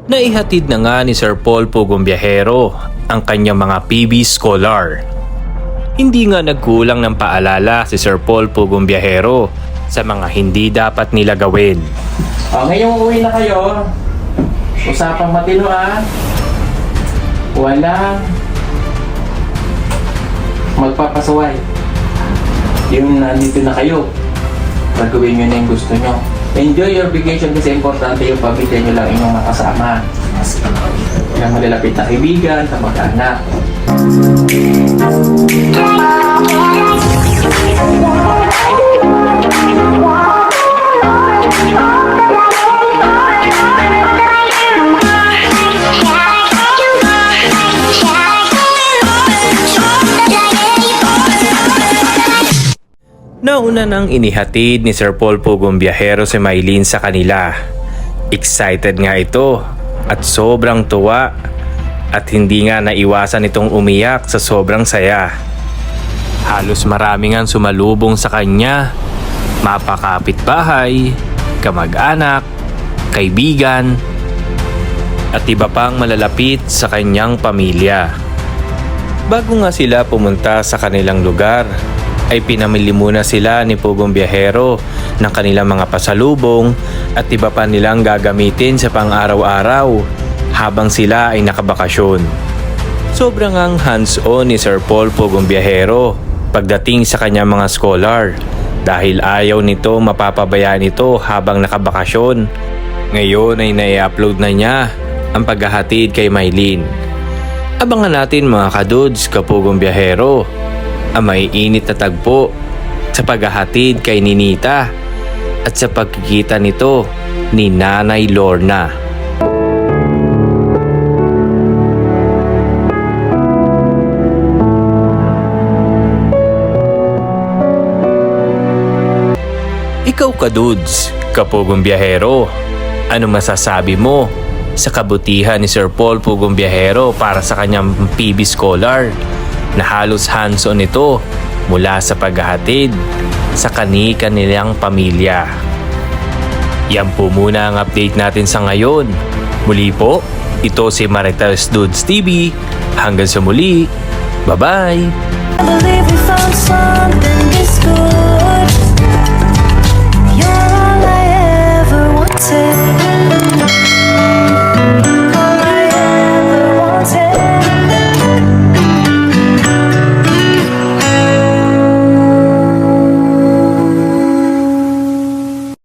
Naihatid na nga ni Sir Paul Pugong Biyahero ang kanyang mga PB Scholar. Hindi nga nagkulang ng paalala si Sir Paul Pugong Biyahero sa mga hindi dapat nila gawin. Ngayong uwi na kayo, usapang matino walang magpapasaway. Yung nandito na kayo, gagawin nyo na yung gusto nyo. Enjoy your vacation kasi importante yung pamilya nyo lang inyong makasama. Yung malalapit na kaibigan, kamag-anak. Nauna nang inihatid ni Sir Paul Pugong Biyahero si Maylene sa kanila. Excited nga ito at sobrang tuwa at hindi nga naiwasan itong umiyak sa sobrang saya. Halos marami nga sumalubong sa kanya, mapakapitbahay, kamag-anak, kaibigan at iba pang malalapit sa kanyang pamilya. Bago nga sila pumunta sa kanilang lugar, ay pinamili muna sila ni Pugong Biyahero ng kanilang mga pasalubong at iba pa nilang gagamitin sa pang-araw-araw habang sila ay nakabakasyon. Sobrang ang hands-on ni Sir Paul Pugong Biyahero pagdating sa kanyang mga scholar dahil ayaw nito mapapabayaan ito habang nakabakasyon. Ngayon ay nai-upload na niya ang paghahatid kay Maylene. Abangan natin mga kadudes, Kapugong Biyahero, ang may init na tagpo sa paghahatid kay Ninita at sa pagkikita nito ni Nanay Lorna. Ikaw kadudes, Kapugong Biyahero, ano masasabi mo sa kabutihan ni Sir Paul Pugong Biyahero para sa kanyang PB Scholar na halos hands-on ito mula sa paghahatid sa kani-kanilang pamilya? Yan po muna ang update natin sa ngayon. Muli po, ito si Marites Dudes TV. Hanggang sa muli, bye-bye! I believe we found something this good.